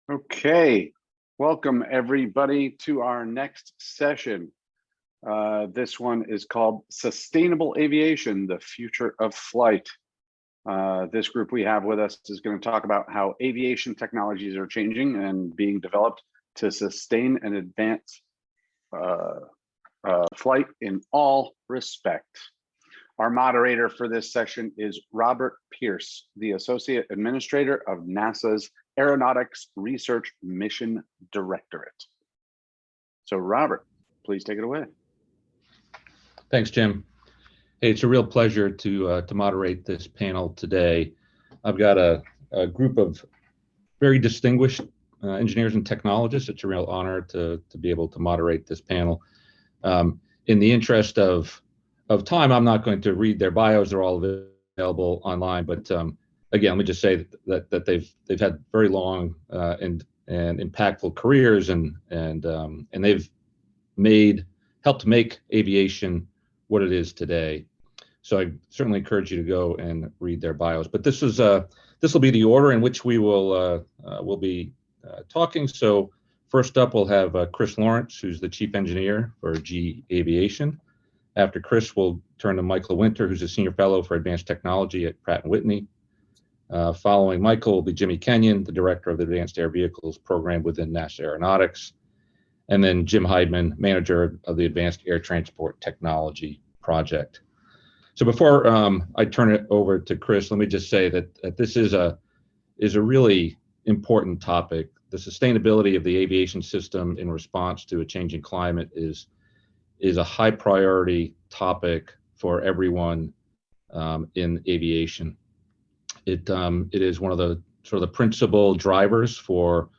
Okay, welcome everybody to our next session. This one is called Sustainable Aviation, the Future of Flight. This group we have with us is going to talk about how aviation technologies are changing and being developed to sustain and advance flight in all respects. Our moderator for this session is Robert Pierce, the Associate Administrator of NASA's Aeronautics Research Mission Directorate. So Robert, please take it away. Thanks, Jim. Hey, it's a real pleasure to moderate this panel today. I've got a group of very distinguished engineers and technologists. It's a real honor to be able to moderate this panel. In the interest of time, I'm not going to read their bios. They're all available online. But again, let me just say that they've had very long and impactful careers, and they've helped make aviation what it is today. So I certainly encourage you to go and read their bios. But this will be the order in which we will be talking. So first up, we'll have Chris Lawrence, who's the Chief Engineer for GE Aviation. After Chris, we'll turn to Michael Winter, who's a Senior Fellow for Advanced Technology at Pratt Whitney. Following Michael will be Jimmy Kenyon, the Director of the Advanced Air Vehicles Program within NASA Aeronautics. And then Jim Heidman, Manager of the Advanced Air Transport Technology Project. So before I turn it over to Chris, let me just say that this is a really important topic. The sustainability of the aviation system in response to a changing climate is a high priority topic for everyone in aviation. It is one of the sort of the principal drivers for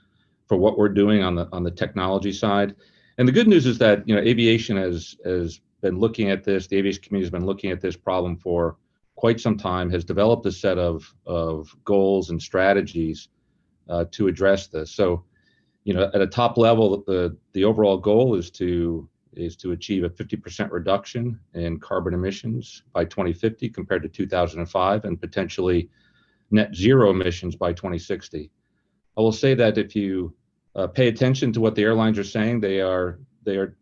what we're doing on the technology side. And the good news is that aviation has been looking at this. The aviation community has been looking at this problem for quite some time. Has developed a set of goals and strategies to address this. So, at a top level, the overall goal is to achieve a 50% reduction in carbon emissions by 2050 compared to 2005, and potentially net zero emissions by 2060. I will say that if you pay attention to what the airlines are saying, they are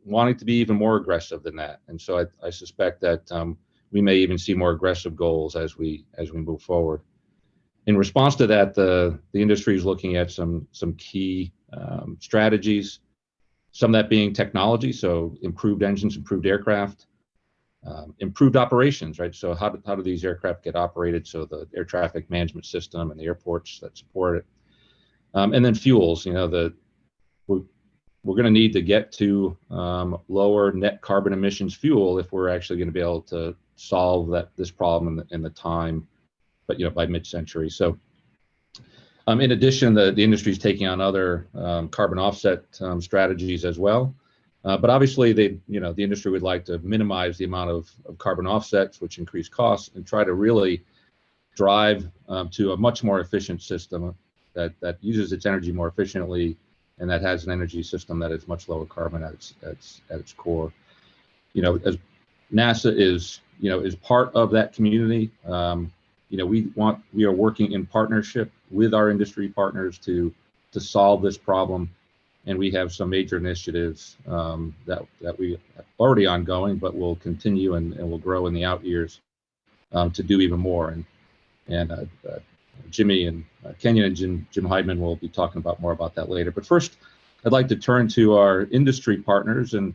wanting to be even more aggressive than that. And so I suspect that we may even see more aggressive goals as we move forward. In response to that, the industry is looking at some key strategies, some of that being technology, so improved engines, improved aircraft, improved operations, right? So how do these aircraft get operated? So the air traffic management system and the airports that support it. And then fuels, we're going to need to get to lower net carbon emissions fuel if we're actually going to be able to solve this problem in the time, but by mid-century. So in addition, the industry is taking on other carbon offset strategies as well. But obviously, the industry would like to minimize the amount of carbon offsets, which increase costs, and try to really drive to a much more efficient system that uses its energy more efficiently, and that has an energy system that is much lower carbon at its core. As NASA is part of that community. We are working in partnership with our industry partners to solve this problem, and we have some major initiatives that we are already ongoing, but will continue and will grow in the out years to do even more. And Jimmy and Kenyon and Jim Heidman will be talking more about that later. But first, I'd like to turn to our industry partners and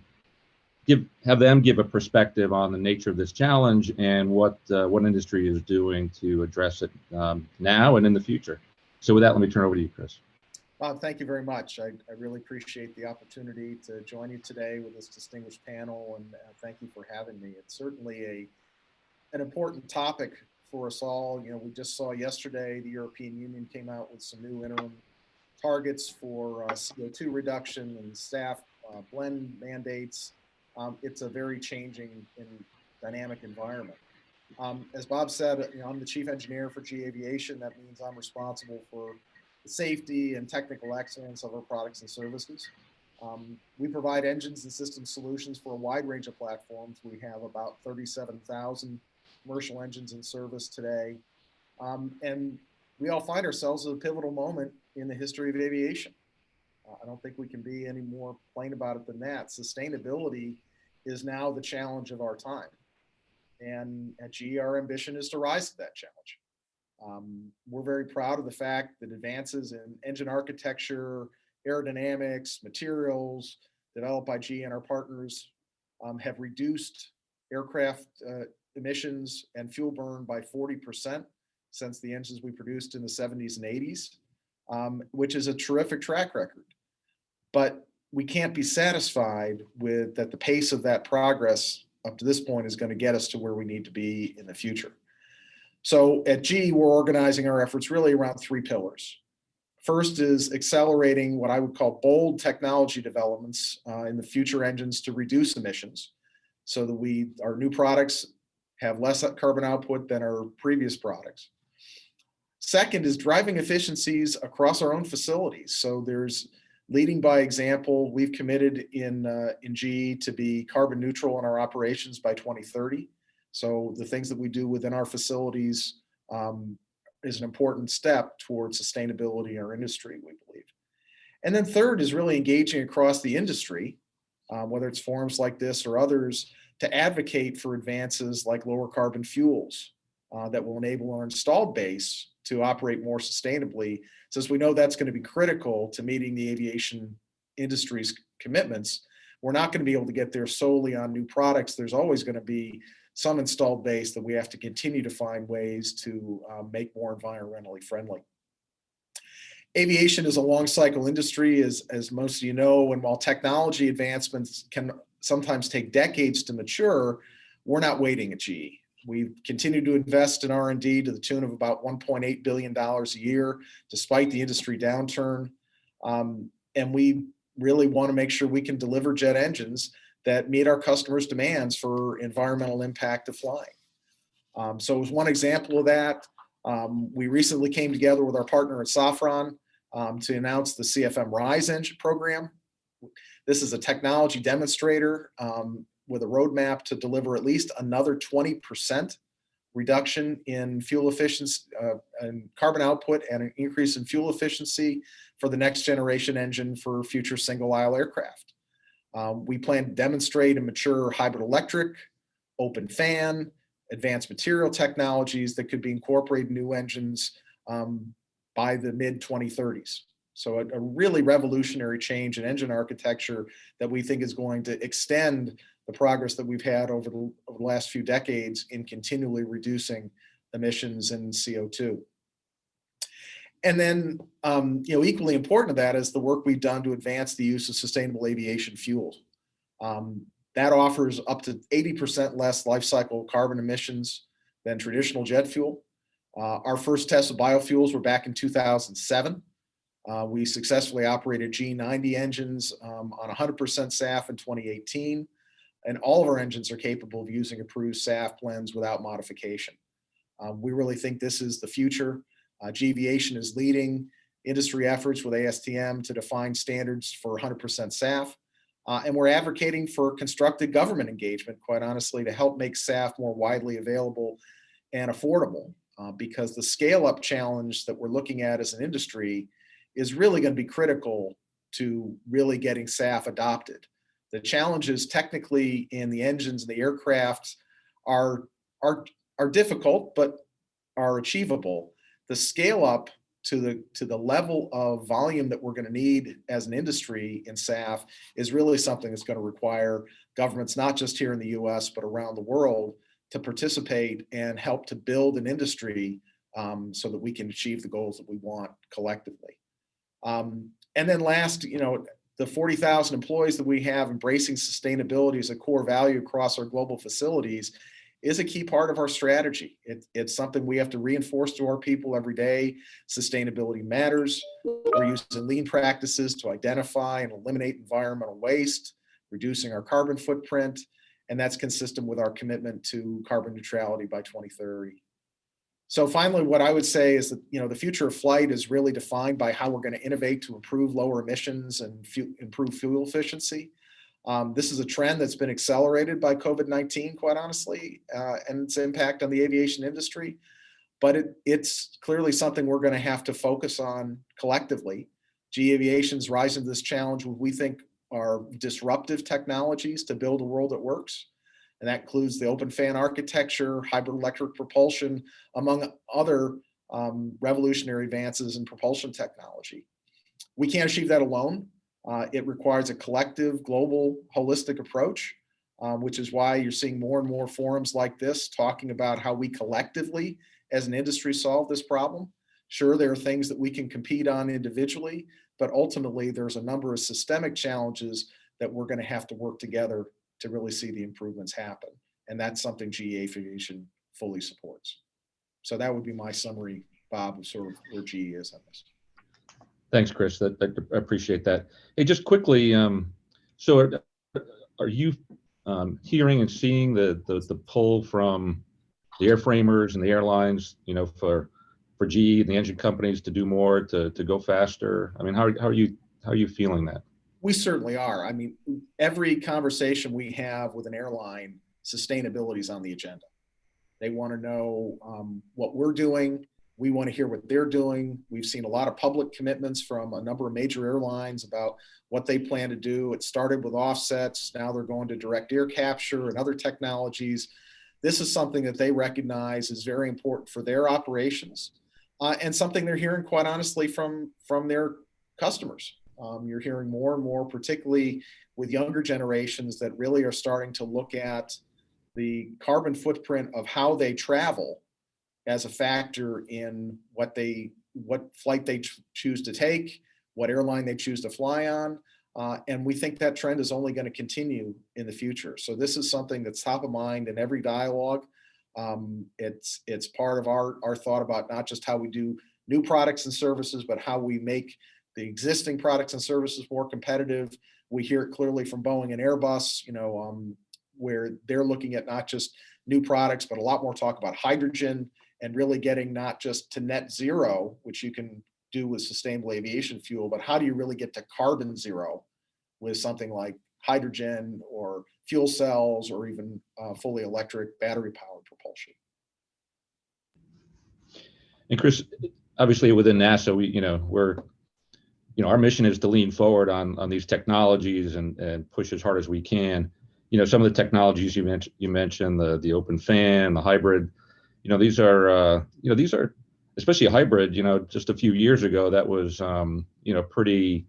have them give a perspective on the nature of this challenge and what industry is doing to address it now and in the future. So with that, let me turn over to you, Chris. Bob, thank you very much. I really appreciate the opportunity to join you today with this distinguished panel, and thank you for having me. It's certainly an important topic for us all. We just saw yesterday the European Union came out with some new interim targets for CO2 reduction and SAF blend mandates. It's a very changing and dynamic environment. As Bob said, I'm the Chief Engineer for GE Aviation. That means I'm responsible for the safety and technical excellence of our products and services. We provide engines and system solutions for a wide range of platforms. We have about 37,000 commercial engines in service today. And we all find ourselves at a pivotal moment in the history of aviation. I don't think we can be any more plain about it than that. Sustainability is now the challenge of our time. And at GE, our ambition is to rise to that challenge. We're very proud of the fact that advances in engine architecture, aerodynamics, materials developed by GE and our partners have reduced aircraft emissions and fuel burn by 40% since the engines we produced in the 70s and 80s, which is a terrific track record. But we can't be satisfied with that the pace of that progress up to this point is going to get us to where we need to be in the future. So at GE, we're organizing our efforts really around three pillars. First is accelerating what I would call bold technology developments in the future engines to reduce emissions so that our new products have less carbon output than our previous products. Second is driving efficiencies across our own facilities. So there's leading by example. We've committed in GE to be carbon neutral in our operations by 2030. So the things that we do within our facilities is an important step towards sustainability in our industry, we believe. And then third is really engaging across the industry, whether it's forums like this or others, to advocate for advances like lower carbon fuels that will enable our installed base to operate more sustainably, since we know that's going to be critical to meeting the aviation industry's commitments. We're not going to be able to get there solely on new products. There's always going to be some installed base that we have to continue to find ways to make more environmentally friendly. Aviation is a long cycle industry, as most of you know, and while technology advancements can sometimes take decades to mature, we're not waiting at GE. We've continued to invest in R&D to the tune of about $1.8 billion a year, despite the industry downturn. And we really want to make sure we can deliver jet engines that meet our customers' demands for environmental impact of flying. So as one example of that, we recently came together with our partner at Safran to announce the CFM RISE engine program. This is a technology demonstrator with a roadmap to deliver at least another 20% reduction in fuel efficiency and carbon output and an increase in fuel efficiency for the next generation engine for future single aisle aircraft. We plan to demonstrate and mature hybrid electric, open fan, advanced material technologies that could be incorporated in new engines by the mid 2030s. So a really revolutionary change in engine architecture that we think is going to extend the progress that we've had over the last few decades in continually reducing emissions and CO2. And then, equally important to that is the work we've done to advance the use of sustainable aviation fuels. That offers up to 80% less life cycle carbon emissions than traditional jet fuel. Our first tests of biofuels were back in 2007. We successfully operated G90 engines on 100% SAF in 2018. And all of our engines are capable of using approved SAF blends without modification. We really think this is the future. Aviation is leading industry efforts with ASTM to define standards for 100% SAF. And we're advocating for constructive government engagement, quite honestly, to help make SAF more widely available and affordable, because the scale-up challenge that we're looking at as an industry is really going to be critical to really getting SAF adopted. The challenges technically in the engines and the aircraft are difficult, but are achievable. The scale up to the level of volume that we're going to need as an industry in SAF is really something that's going to require governments, not just here in the US, but around the world, to participate and help to build an industry so that we can achieve the goals that we want collectively. And then last, the 40,000 employees that we have embracing sustainability as a core value across our global facilities is a key part of our strategy. It's something we have to reinforce to our people every day. Sustainability matters. We're using lean practices to identify and eliminate environmental waste, reducing our carbon footprint, and that's consistent with our commitment to carbon neutrality by 2030. So finally, what I would say is that the future of flight is really defined by how we're going to innovate to improve lower emissions and improve fuel efficiency. This is a trend that's been accelerated by COVID-19, quite honestly, and its impact on the aviation industry. But it's clearly something we're going to have to focus on collectively GE Aviation's rising to this challenge with, we think, are disruptive technologies to build a world that works. And that includes the open fan architecture, hybrid electric propulsion, among other revolutionary advances in propulsion technology. We can't achieve that alone. It requires a collective, global, holistic approach, which is why you're seeing more and more forums like this talking about how we collectively as an industry solve this problem. Sure, there are things that we can compete on individually, but ultimately there's a number of systemic challenges that we're going to have to work together to really see the improvements happen. And that's something GE Aviation fully supports. So that would be my summary, Bob, of sort of where GE is on this. Thanks, Chris. I appreciate that. Hey, just quickly, so are you hearing and seeing the pull from the airframers and the airlines, for GE and the engine companies to do more, to go faster? I mean, how are you feeling that? We certainly are. I mean, every conversation we have with an airline, sustainability is on the agenda. They want to know what we're doing. We want to hear what they're doing. We've seen a lot of public commitments from a number of major airlines about what they plan to do. It started with offsets. Now they're going to direct air capture and other technologies. This is something that they recognize is very important for their operations, and something they're hearing, quite honestly, from their customers. You're hearing more and more, particularly with younger generations, that really are starting to look at the carbon footprint of how they travel as a factor in what flight they choose to take, what airline they choose to fly on. And we think that trend is only going to continue in the future. So this is something that's top of mind in every dialogue. It's part of our thought about not just how we do new products and services, but how we make the existing products and services more competitive. We hear it clearly from Boeing and Airbus, where they're looking at not just new products, but a lot more talk about hydrogen, and really getting not just to net zero, which you can do with sustainable aviation fuel, but how do you really get to carbon zero with something like hydrogen or fuel cells or even fully electric battery powered propulsion. And Chris, obviously within NASA, our mission is to lean forward on these technologies and push as hard as we can. Some of the technologies you mentioned, the open fan, the hybrid, these are especially a hybrid, just a few years ago, that was, pretty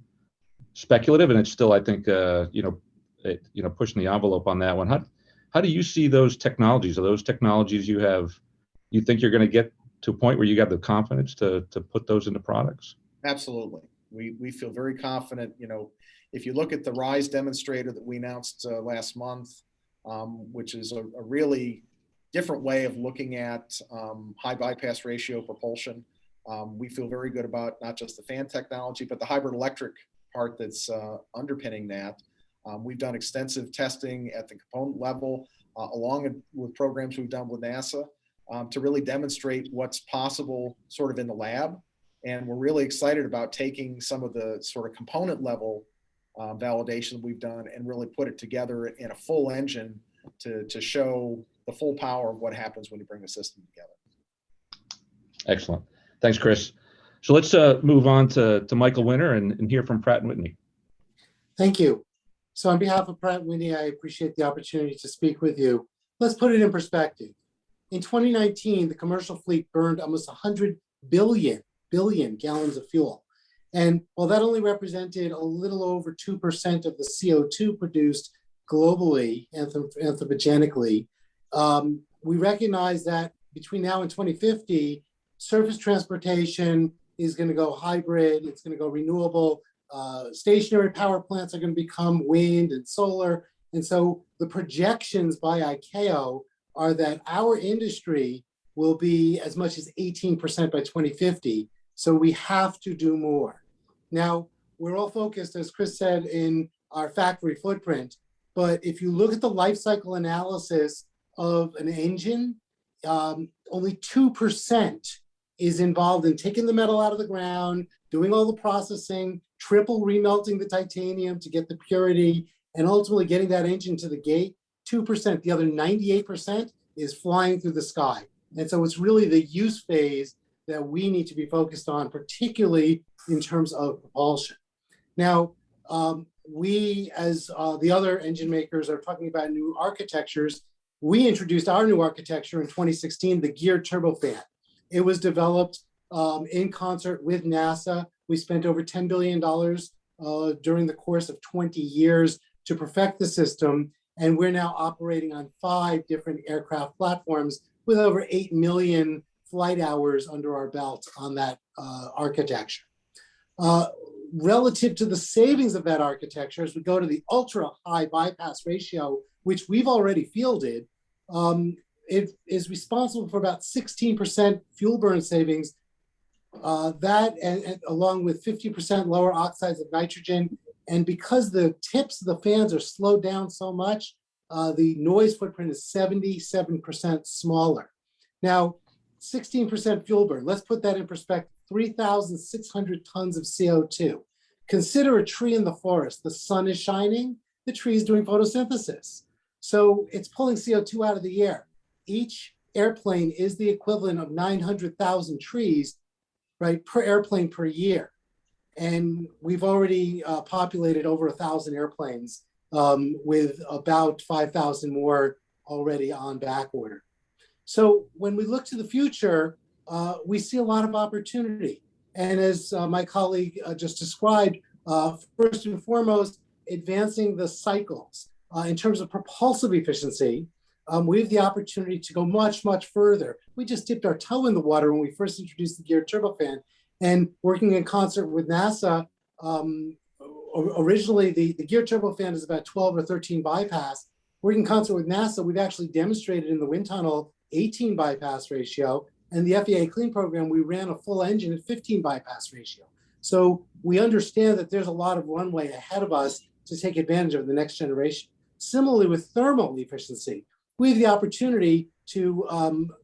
speculative, and it's still, I think, pushing the envelope on that one. How do you see those technologies? Are those technologies you think you're going to get to a point where you got the confidence to put those into products? Absolutely. We feel very confident. If you look at the RISE demonstrator that we announced last month, which is a really different way of looking at high bypass ratio propulsion, we feel very good about not just the fan technology, but the hybrid electric part that's underpinning that. We've done extensive testing at the component level, along with programs we've done with NASA, to really demonstrate what's possible sort of in the lab. And we're really excited about taking some of the sort of component level validation we've done and really put it together in a full engine to show the full power of what happens when you bring the system together. Excellent. Thanks, Chris. So let's move on to Michael Winter and hear from Pratt Whitney. Thank you. So on behalf of Pratt Whitney, I appreciate the opportunity to speak with you. Let's put it in perspective. In 2019, the commercial fleet burned almost 100 billion gallons of fuel. And while that only represented a little over 2% of the CO2 produced globally, anthropogenically, we recognize that between now and 2050, surface transportation is going to go hybrid, it's going to go renewable, stationary power plants are going to become wind and solar. And so the projections by ICAO are that our industry will be as much as 18% by 2050. So we have to do more. Now, we're all focused, as Chris said, in our factory footprint. But if you look at the life cycle analysis of an engine, only 2% is involved in taking the metal out of the ground, doing all the processing, triple remelting the titanium to get the purity, and ultimately getting that engine to the gate. 2%, the other 98% is flying through the sky. And so it's really the use phase that we need to be focused on, particularly in terms of propulsion. Now, we, as the other engine makers are talking about new architectures, we introduced our new architecture in 2016, the geared turbofan. It was developed in concert with NASA. We spent over $10 billion during the course of 20 years to perfect the system, and we're now operating on 5 different aircraft platforms with over 8 million flight hours under our belt on that architecture. Relative to the savings of that architecture, as we go to the ultra high bypass ratio, which we've already fielded, it is responsible for about 16% fuel burn savings. That, and along with 50% lower oxides of nitrogen. And because the tips of the fans are slowed down so much, the noise footprint is 77% smaller. Now, 16% fuel burn, let's put that in perspective, 3,600 tons of CO2. Consider a tree in the forest. The sun is shining, the tree is doing photosynthesis. So it's pulling CO2 out of the air. Each airplane is the equivalent of 900,000 trees, right, per airplane per year. And we've already populated over 1,000 airplanes with about 5,000 more already on back order. So when we look to the future, we see a lot of opportunity. And as my colleague just described, first and foremost, advancing the cycles. In terms of propulsive efficiency, we have the opportunity to go much, much further. We just dipped our toe in the water when we first introduced the geared turbofan, and working in concert with NASA, originally the geared turbofan is about 12 or 13 bypass. Working in concert with NASA, we've actually demonstrated in the wind tunnel 18 bypass ratio, and the FAA Clean program, we ran a full engine at 15 bypass ratio. So we understand that there's a lot of runway ahead of us to take advantage of the next generation. Similarly with thermal efficiency, we have the opportunity to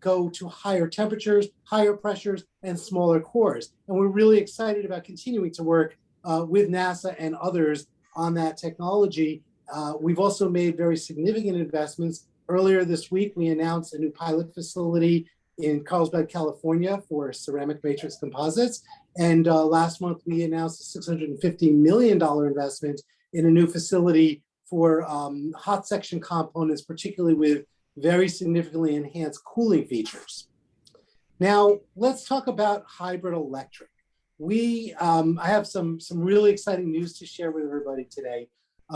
go to higher temperatures, higher pressures, and smaller cores. And we're really excited about continuing to work with NASA and others on that technology. We've also made very significant investments. Earlier this week, we announced a new pilot facility in Carlsbad, California for ceramic matrix composites. And last month, we announced a $650 million investment in a new facility for hot section components, particularly with very significantly enhanced cooling features. Now, let's talk about hybrid electric. I have some really exciting news to share with everybody today.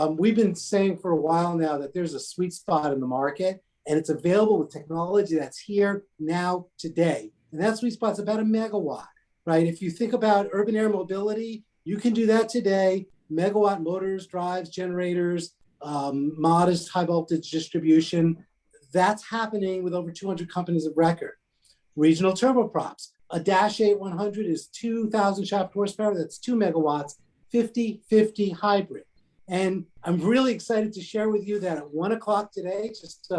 We've been saying for a while now that there's a sweet spot in the market, and it's available with technology that's here now today. And that sweet spot's about 1 megawatt, right? If you think about urban air mobility, you can do that today. Megawatt motors, drives, generators, modest high voltage distribution. That's happening with over 200 companies of record. Regional turboprops. A Dash 8-100 is 2,000 shaft horsepower. That's 2 megawatts, 50-50 hybrid. And I'm really excited to share with you that at 1 o'clock today, just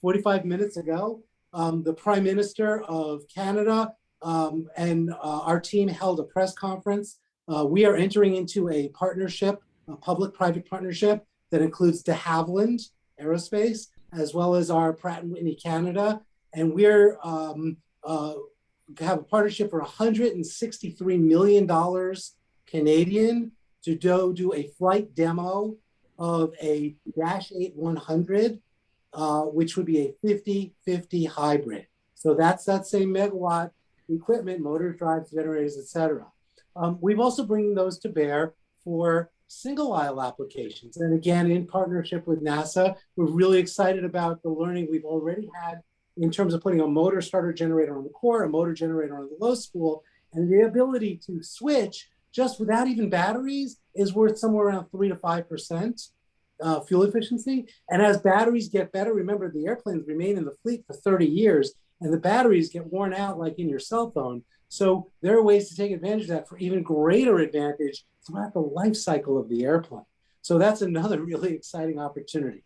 45 minutes ago, the Prime Minister of Canada and our team held a press conference. We are entering into a partnership, a public-private partnership that includes de Havilland Aerospace, as well as our Pratt Whitney Canada. And we're have a partnership for $163 million Canadian to do a flight demo of a Dash 8-100, which would be a 50-50 hybrid. So that's that same megawatt equipment, motors, drives, generators, et cetera. We've also bringing those to bear for single aisle applications. And again, in partnership with NASA, we're really excited about the learning we've already had in terms of putting a motor starter generator on the core, a motor generator on the low spool, and the ability to switch just without even batteries is worth somewhere around 3 to 5% fuel efficiency. And as batteries get better, remember the airplanes remain in the fleet for 30 years and the batteries get worn out like in your cell phone. So there are ways to take advantage of that for even greater advantage throughout the life cycle of the airplane. So that's another really exciting opportunity.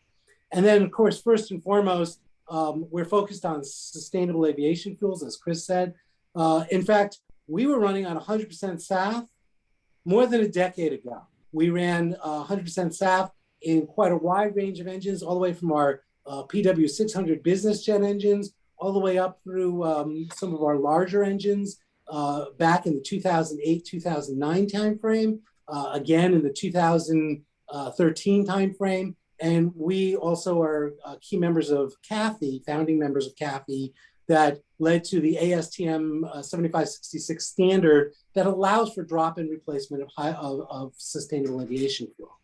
And then of course, first and foremost, we're focused on sustainable aviation fuels, as Chris said. In fact, we were running on 100% SAF more than a decade ago. We ran 100% SAF in quite a wide range of engines, all the way from our PW600 business jet engines, all the way up through some of our larger engines. back in the 2008-2009 timeframe, again in the 2013 timeframe. And we also are key members of CAFE, founding members of CAFE, that led to the ASTM 7566 standard that allows for drop-in replacement of sustainable aviation fuel.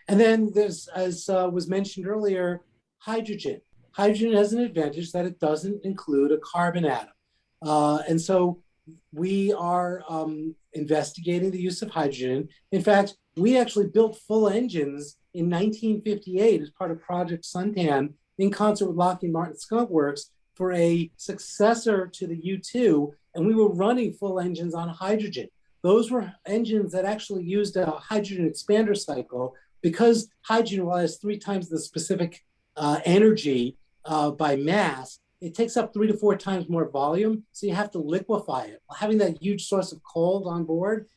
And then there's, as was mentioned earlier, hydrogen. Hydrogen has an advantage that it doesn't include a carbon atom. And so we are investigating the use of hydrogen. In fact, we actually built full engines in 1958 as part of Project Suntan in concert with Lockheed Martin Skunk Works for a successor to the U-2, and we were running full engines on hydrogen. Those were engines that actually used a hydrogen expander cycle because hydrogen, while it has 3 times the specific energy by mass, it takes up 3 to 4 times more volume, so you have to liquefy it. Having that huge source of cold on board,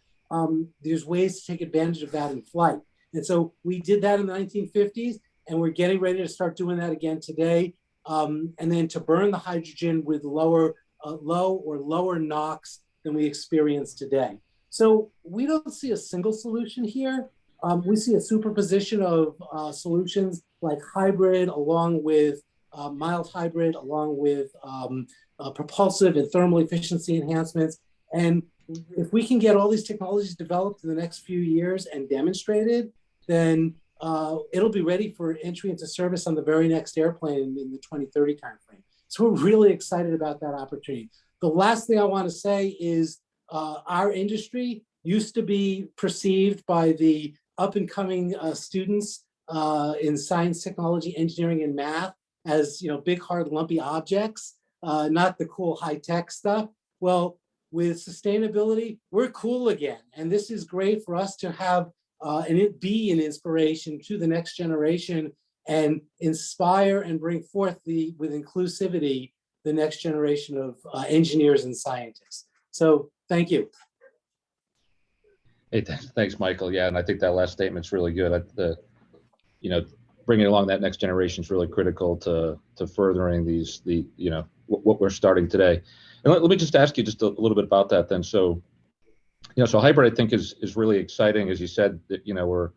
there's ways to take advantage of that in flight. And so we did that in the 1950s, and we're getting ready to start doing that again today. And then to burn the hydrogen with low or lower NOx than we experience today. So we don't see a single solution here. We see a superposition of solutions like hybrid, along with mild hybrid, along with propulsive and thermal efficiency enhancements. And if we can get all these technologies developed in the next few years and demonstrated, then it'll be ready for entry into service on the very next airplane in the 2030 timeframe. So we're really excited about that opportunity. The last thing I want to say is our industry used to be perceived by the up and coming students in science, technology, engineering, and math as, big, hard, lumpy objects, not the cool high-tech stuff. Well, with sustainability, we're cool again. And this is great for us to have and it be an inspiration to the next generation and inspire and bring forth with inclusivity, the next generation of engineers and scientists. So thank you. Hey, thanks, Michael. Yeah, and I think that last statement's really good. Bringing along that next generation is really critical to furthering what we're starting today. And let me just ask you just a little bit about that then. So, so hybrid, I think, is really exciting, as you said, that we're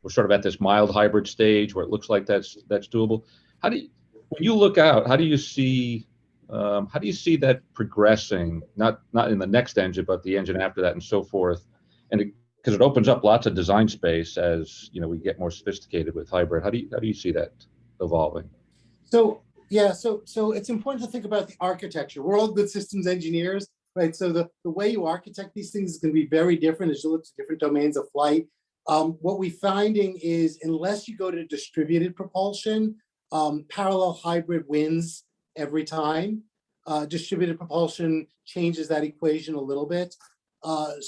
sort of at this mild hybrid stage where it looks like that's doable. When you look out, how do you see that progressing? Not in the next engine, but the engine after that, and so forth. And because it opens up lots of design space as we get more sophisticated with hybrid. How do you see that evolving? So yeah, so it's important to think about the architecture. We're all good systems engineers, right? So the way you architect these things is going to be very different as you look to different domains of flight. What we're finding is unless you go to distributed propulsion, parallel hybrid wins every time. Distributed propulsion changes that equation a little bit. And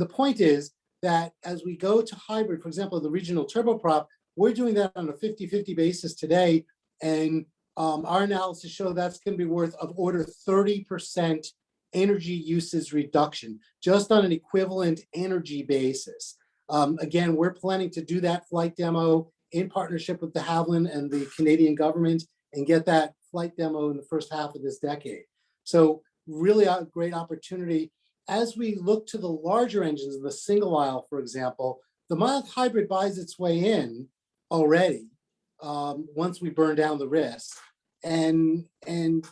the point is that as we go to hybrid, for example, the regional turboprop, we're doing that on a 50-50 basis today. And our analysis show that's going to be worth of order 30% energy usage reduction, just on an equivalent energy basis. Again, we're planning to do that flight demo in partnership with de Havilland and the Canadian government and get that flight demo in the first half of this decade. So really a great opportunity. As we look to the larger engines, the single aisle, for example, the mild hybrid buys its way in already once we burn down the risks. And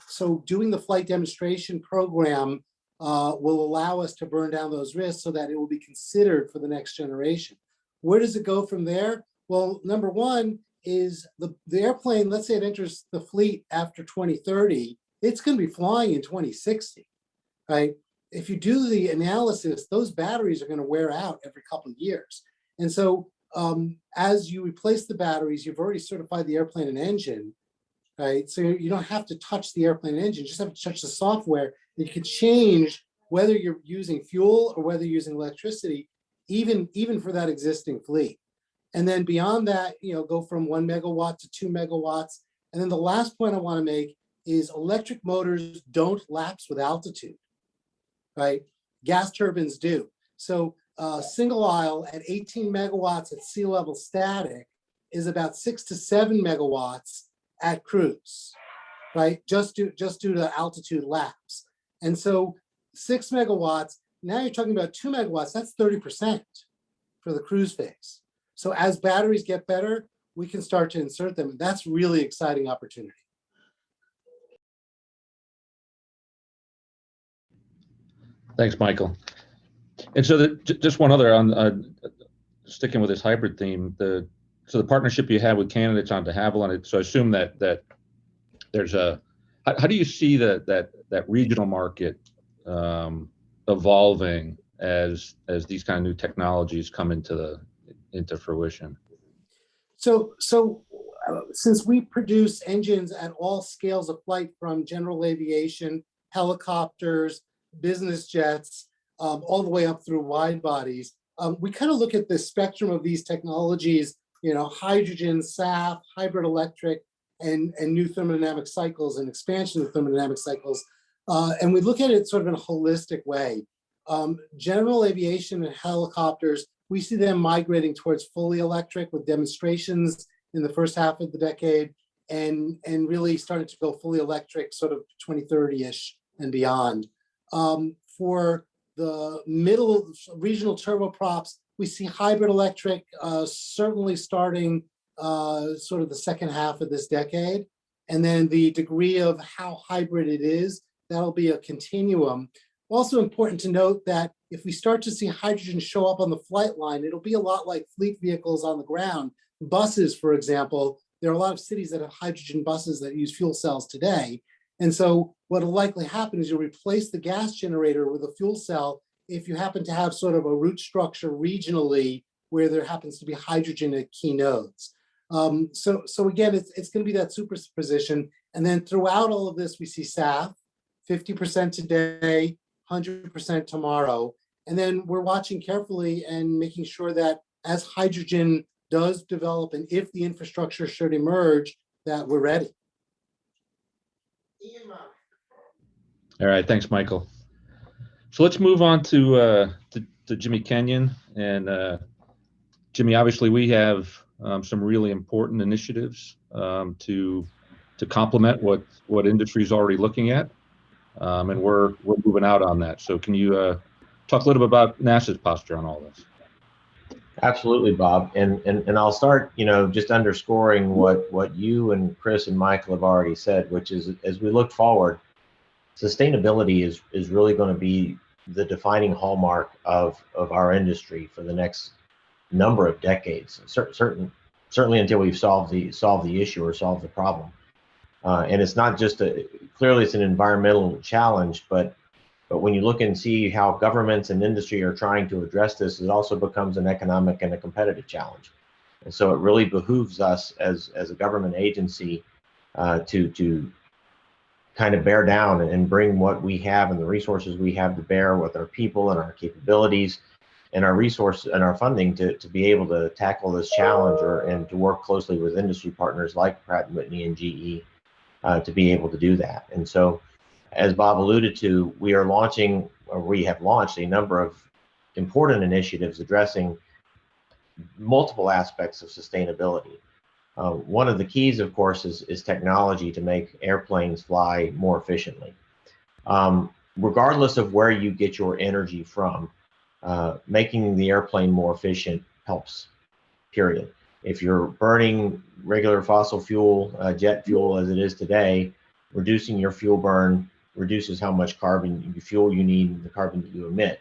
so doing the flight demonstration program will allow us to burn down those risks so that it will be considered for the next generation. Where does it go from there? Well, number one is the airplane, let's say it enters the fleet after 2030, it's going to be flying in 2060, right? If you do the analysis, those batteries are going to wear out every couple of years. And so as you replace the batteries, you've already certified the airplane and engine, right? So you don't have to touch the airplane and engine, you just have to touch the software. And you can change whether you're using fuel or whether you're using electricity, even for that existing fleet. And then beyond that, go from 1 megawatt to 2 megawatts. And then the last point I want to make is electric motors don't lapse with altitude, right? Gas turbines do. So single aisle at 18 megawatts at sea level static is about 6 to 7 megawatts at cruise, right? Just due to altitude lapse. And so 6 megawatts, now you're talking about 2 megawatts, that's 30% for the cruise phase. So as batteries get better, we can start to insert them. That's really exciting opportunity. Thanks, Michael. And so just one other on sticking with this hybrid theme, so the partnership you have with candidates on de Havilland, so I assume that there's how do you see that regional market evolving as these kind of new technologies come into fruition? So since we produce engines at all scales of flight, from general aviation, helicopters, business jets, all the way up through wide bodies, we kind of look at the spectrum of these technologies, hydrogen, SAF, hybrid electric, and new thermodynamic cycles and expansion of thermodynamic cycles. And we look at it sort of in a holistic way. General aviation and helicopters, we see them migrating towards fully electric with demonstrations in the first half of the decade, and really starting to go fully electric sort of 2030-ish and beyond. For the middle regional turboprops, we see hybrid electric certainly starting sort of the second half of this decade. And then the degree of how hybrid it is, that'll be a continuum. Also important to note that if we start to see hydrogen show up on the flight line, it'll be a lot like fleet vehicles on the ground. Buses, for example, there are a lot of cities that have hydrogen buses that use fuel cells today. And so what will likely happen is you'll replace the gas generator with a fuel cell if you happen to have sort of a route structure regionally where there happens to be hydrogen at key nodes. So again, it's going to be that superposition. And then throughout all of this, we see SAF, 50% today, 100% tomorrow. And then we're watching carefully and making sure that as hydrogen does develop, and if the infrastructure should emerge, that we're ready. All right, thanks, Michael. So let's move on to Jimmy Kenyon. And Jimmy, obviously we have some really important initiatives to complement what industry is already looking at, and we're moving out on that. So can you talk a little bit about NASA's posture on all this? Absolutely, Bob. And I'll start, just underscoring what you and Chris and Michael have already said, which is, as we look forward, sustainability is really going to be the defining hallmark of our industry for the next number of decades. Certainly until we've solved the issue or solved the problem. And it's not just clearly it's an environmental challenge, but when you look and see how governments and industry are trying to address this, it also becomes an economic and a competitive challenge. And so it really behooves us as a government agency to kind of bear down and bring what we have and the resources we have to bear with our people and our capabilities and our resource and our funding to be able to tackle this challenge and to work closely with industry partners like Pratt Whitney and GE to be able to do that. And so, as Bob alluded to, we have launched a number of important initiatives addressing multiple aspects of sustainability. One of the keys, of course, is technology to make airplanes fly more efficiently. Regardless of where you get your energy from, making the airplane more efficient helps, period. If you're burning regular fossil fuel, jet fuel as it is today, reducing your fuel burn reduces how much fuel you need and the carbon that you emit.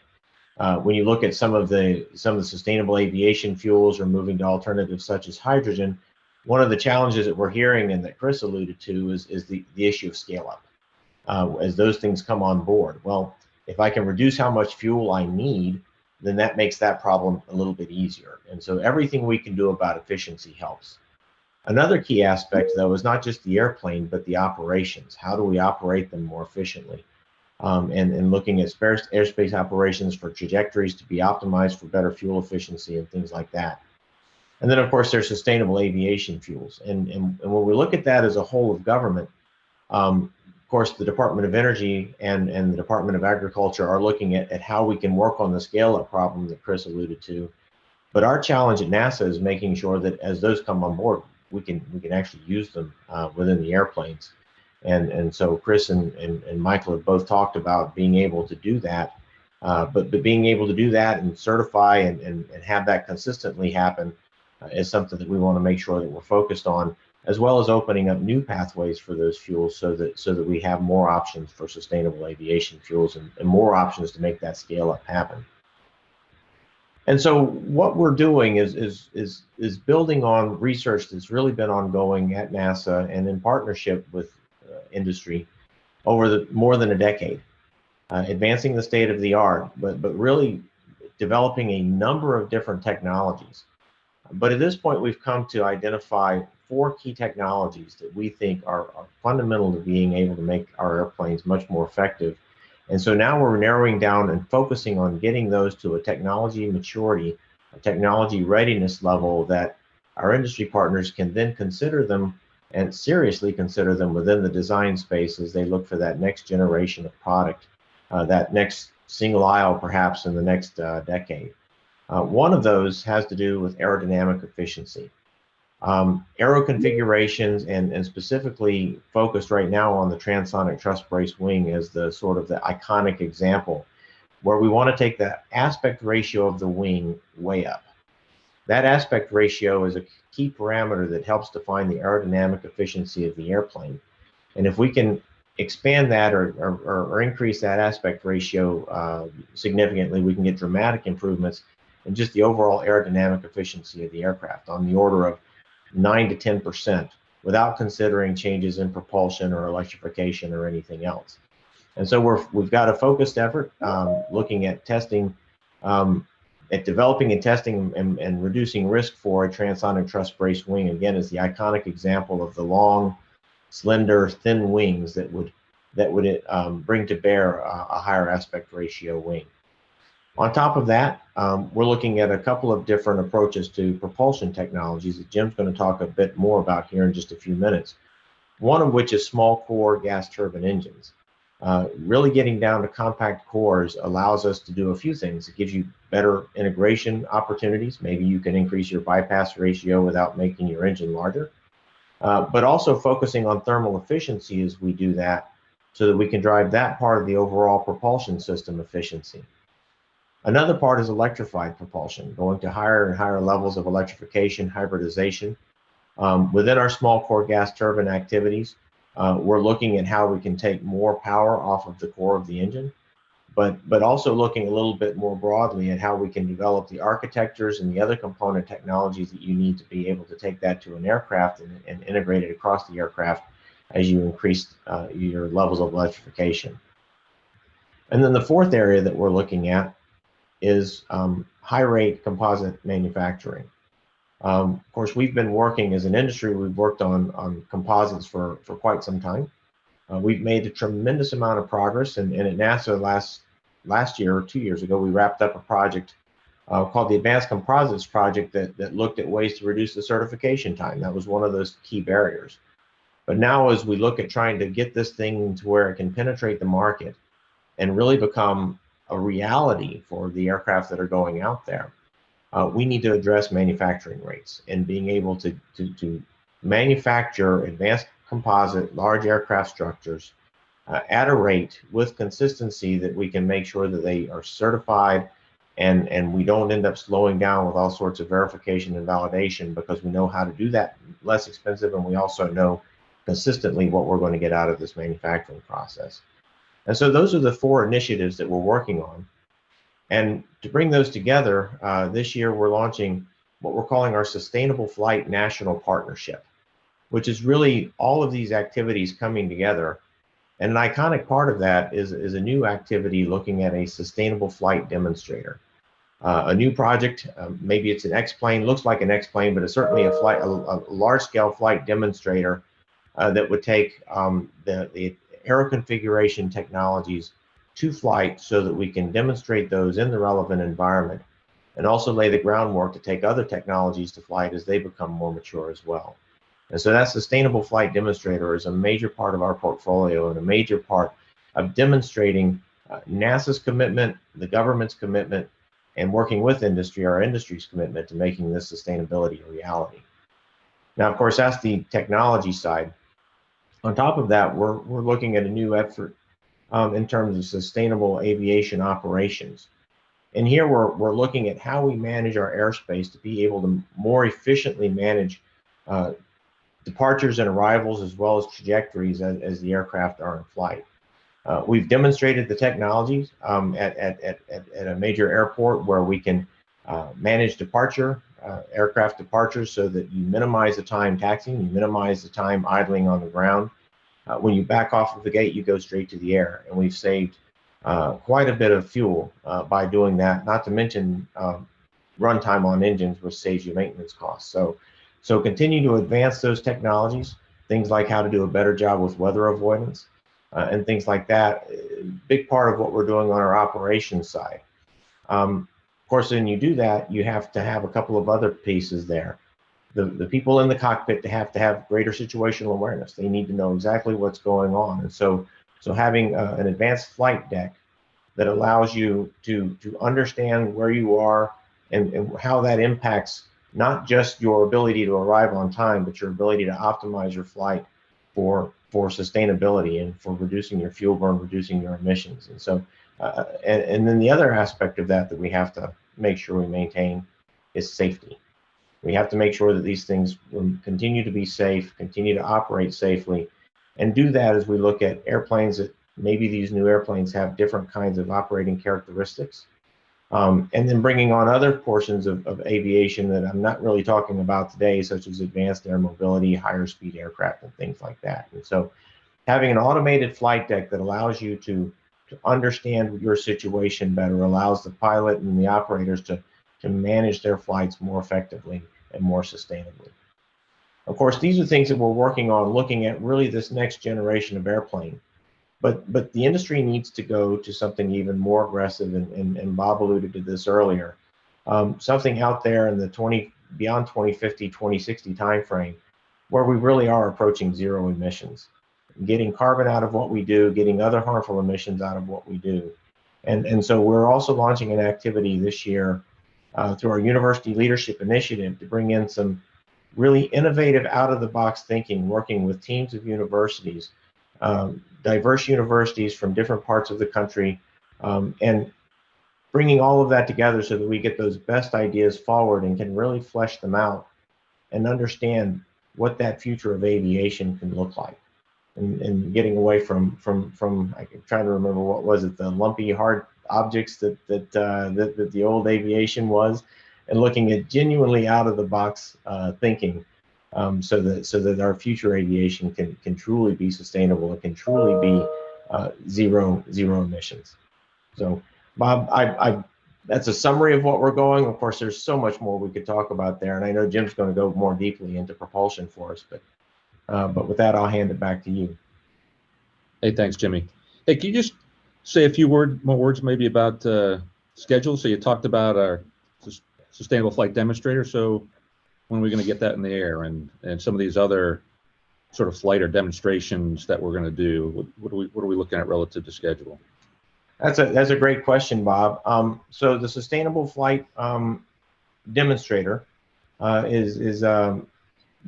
When you look at some of the sustainable aviation fuels or moving to alternatives such as hydrogen, one of the challenges that we're hearing and that Chris alluded to is the issue of scale up as those things come on board. Well, if I can reduce how much fuel I need, then that makes that problem a little bit easier. And so everything we can do about efficiency helps. Another key aspect, though, is not just the airplane, but the operations. How do we operate them more efficiently? And looking at airspace operations for trajectories to be optimized for better fuel efficiency and things like that. And then, of course, there's sustainable aviation fuels. And when we look at that as a whole of government, of course, the Department of Energy and the Department of Agriculture are looking at how we can work on the scale-up problem that Chris alluded to. But our challenge at NASA is making sure that as those come on board, we can actually use them within the airplanes. And so Chris and Michael have both talked about being able to do that. But being able to do that and certify and have that consistently happen is something that we want to make sure that we're focused on, as well as opening up new pathways for those fuels so that we have more options for sustainable aviation fuels and more options to make that scale up happen. And so what we're doing is building on research that's really been ongoing at NASA and in partnership with industry over more than a decade, advancing the state of the art, but really developing a number of different technologies. But at this point, we've come to identify 4 key technologies that we think are fundamental to being able to make our airplanes much more effective. And so now we're narrowing down and focusing on getting those to a technology maturity, a technology readiness level that our industry partners can then consider them and seriously consider them within the design space as they look for that next generation of product, that next single aisle perhaps in the next decade. One of those has to do with aerodynamic efficiency. Aero configurations and specifically focused right now on the transonic truss brace wing as the sort of the iconic example where we want to take the aspect ratio of the wing way up. That aspect ratio is a key parameter that helps define the aerodynamic efficiency of the airplane. And if we can expand that or increase that aspect ratio significantly, we can get dramatic improvements in just the overall aerodynamic efficiency of the aircraft on the order of 9 to 10% without considering changes in propulsion or electrification or anything else. And so we've got a focused effort looking at testing, at developing and testing and reducing risk for a transonic truss brace wing, again, is the iconic example of the long, slender, thin wings that would bring to bear a higher aspect ratio wing. On top of that, we're looking at a couple of different approaches to propulsion technologies that Jim's going to talk a bit more about here in just a few minutes. One of which is small core gas turbine engines. Really getting down to compact cores allows us to do a few things. It gives you better integration opportunities. Maybe you can increase your bypass ratio without making your engine larger, but also focusing on thermal efficiency as we do that so that we can drive that part of the overall propulsion system efficiency. Another part is electrified propulsion, going to higher and higher levels of electrification, hybridization. Within our small core gas turbine activities, we're looking at how we can take more power off of the core of the engine, but also looking a little bit more broadly at how we can develop the architectures and the other component technologies that you need to be able to take that to an aircraft and integrate it across the aircraft as you increase your levels of electrification. And then the fourth area that we're looking at is high rate composite manufacturing. Of course, we've been working as an industry, we've worked on composites for quite some time. We've made a tremendous amount of progress, and at NASA last year or 2 years ago, we wrapped up a project called the Advanced Composites Project that looked at ways to reduce the certification time. That was one of those key barriers. But now as we look at trying to get this thing to where it can penetrate the market and really become a reality for the aircraft that are going out there, we need to address manufacturing rates and being able to manufacture advanced composite large aircraft structures at a rate with consistency that we can make sure that they are certified and we don't end up slowing down with all sorts of verification and validation, because we know how to do that less expensive, and we also know consistently what we're going to get out of this manufacturing process. And so those are the 4 initiatives that we're working on. And to bring those together, this year we're launching what we're calling our Sustainable Flight National Partnership, which is really all of these activities coming together. And an iconic part of that is a new activity looking at a sustainable flight demonstrator. A new project, maybe it's an X-plane, looks like an X-plane, but it's certainly a large-scale flight demonstrator that would take the aero configuration technologies to flight so that we can demonstrate those in the relevant environment and also lay the groundwork to take other technologies to flight as they become more mature as well. And so that sustainable flight demonstrator is a major part of our portfolio and a major part of demonstrating NASA's commitment, the government's commitment, and working with industry, our industry's commitment to making this sustainability a reality. Now, of course, that's the technology side. On top of that, we're looking at a new effort in terms of sustainable aviation operations. And here we're looking at how we manage our airspace to be able to more efficiently manage departures and arrivals as well as trajectories as the aircraft are in flight. We've demonstrated the technologies at a major airport where we can manage aircraft departures so that you minimize the time taxiing, you minimize the time idling on the ground. When you back off of the gate, you go straight to the air. And we've saved quite a bit of fuel by doing that, not to mention runtime on engines, which saves you maintenance costs. So continue to advance those technologies, things like how to do a better job with weather avoidance and things like that. Big part of what we're doing on our operations side. Of course, when you do that, you have to have a couple of other pieces there. The people in the cockpit have to have greater situational awareness. They need to know exactly what's going on. And so having an advanced flight deck that allows you to understand where you are and how that impacts not just your ability to arrive on time, but your ability to optimize your flight for sustainability and for reducing your fuel burn, reducing your emissions. And so, and then the other aspect of that we have to make sure we maintain is safety. We have to make sure that these things continue to be safe, continue to operate safely, and do that as we look at airplanes that maybe these new airplanes have different kinds of operating characteristics. And then bringing on other portions of aviation that I'm not really talking about today, such as advanced air mobility, higher speed aircraft, and things like that. And so having an automated flight deck that allows you to understand your situation better, allows the pilot and the operators to manage their flights more effectively and more sustainably. Of course, these are things that we're working on, looking at really this next generation of airplane. But the industry needs to go to something even more aggressive, and Bob alluded to this earlier. Something out there in the beyond 2050, 2060 timeframe, where we really are approaching zero emissions, getting carbon out of what we do, getting other harmful emissions out of what we do. And so we're also launching an activity this year through our University Leadership Initiative to bring in some really innovative, out-of-the-box thinking, working with teams of universities, diverse universities from different parts of the country, and bringing all of that together so that we get those best ideas forward and can really flesh them out and understand what that future of aviation can look like. And getting away from I'm trying to remember, what was it, the lumpy hard objects that the old aviation was, and looking at genuinely out of the box thinking, so that our future aviation can truly be sustainable. It can truly be zero emissions. So Bob, that's a summary of what we're going. Of course, there's so much more we could talk about there, and I know Jim's going to go more deeply into propulsion for us, but with that, I'll hand it back to you. Hey, thanks, Jimmy. Hey, can you just say a few more words maybe about schedule? So you talked about our sustainable flight demonstrator. So when are we going to get that in the air, and some of these other sort of flight or demonstrations that we're going to do? What are we looking at relative to schedule? That's a great question, Bob. So the sustainable flight demonstrator is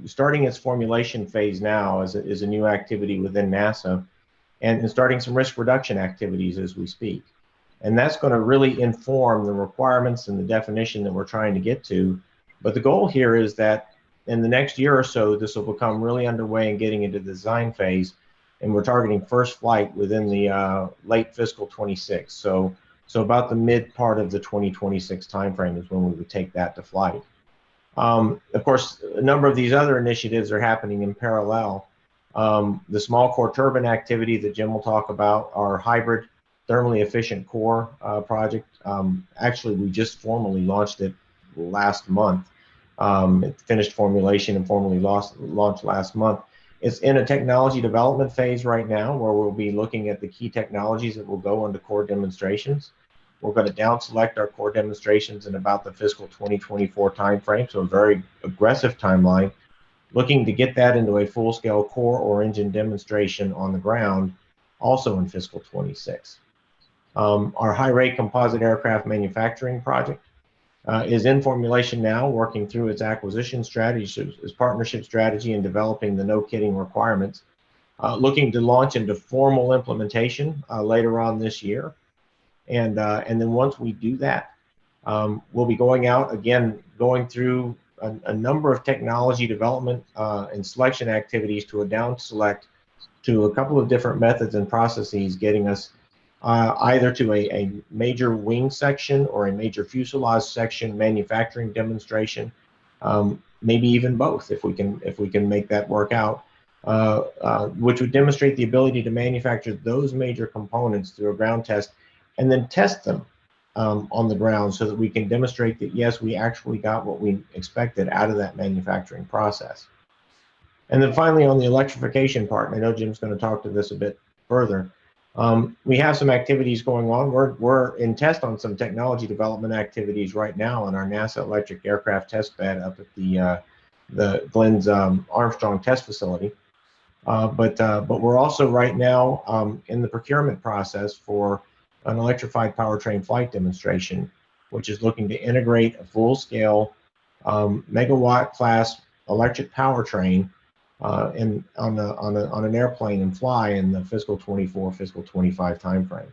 starting its formulation phase now as a new activity within NASA, and starting some risk reduction activities as we speak. And that's going to really inform the requirements and the definition that we're trying to get to. But the goal here is that in the next year or so, this will become really underway and getting into the design phase. And we're targeting first flight within the late fiscal 26. So about the mid part of the 2026 timeframe is when we would take that to flight. Of course, a number of these other initiatives are happening in parallel. The small core turbine activity that Jim will talk about, our hybrid thermally efficient core project. Actually, we just formally launched it last month. It finished formulation and formally launched last month. It's in a technology development phase right now, where we'll be looking at the key technologies that will go into core demonstrations. We're going to down select our core demonstrations in about the fiscal 2024 timeframe, so a very aggressive timeline, looking to get that into a full-scale core or engine demonstration on the ground, also in fiscal 26. Our high-rate composite aircraft manufacturing project is in formulation now, working through its acquisition strategy, its partnership strategy, and developing the no-kidding requirements looking to launch into formal implementation later on this year. And then once we do that, we'll be going out again, going through a number of technology development and selection activities to a down select to a couple of different methods and processes, getting us either to a major wing section or a major fuselage section manufacturing demonstration, maybe even both if we can make that work out, which would demonstrate the ability to manufacture those major components through a ground test and then test them on the ground so that we can demonstrate that, yes, we actually got what we expected out of that manufacturing process. And then finally, on the electrification part, and I know Jim's going to talk to this a bit further, we have some activities going on. We're in test on some technology development activities right now on our NASA electric aircraft test bed up at the Glenn's Armstrong test facility. But we're also right now in the procurement process for an electrified powertrain flight demonstration, which is looking to integrate a full-scale megawatt class electric powertrain on an airplane and fly in the fiscal 24, fiscal 25 timeframe.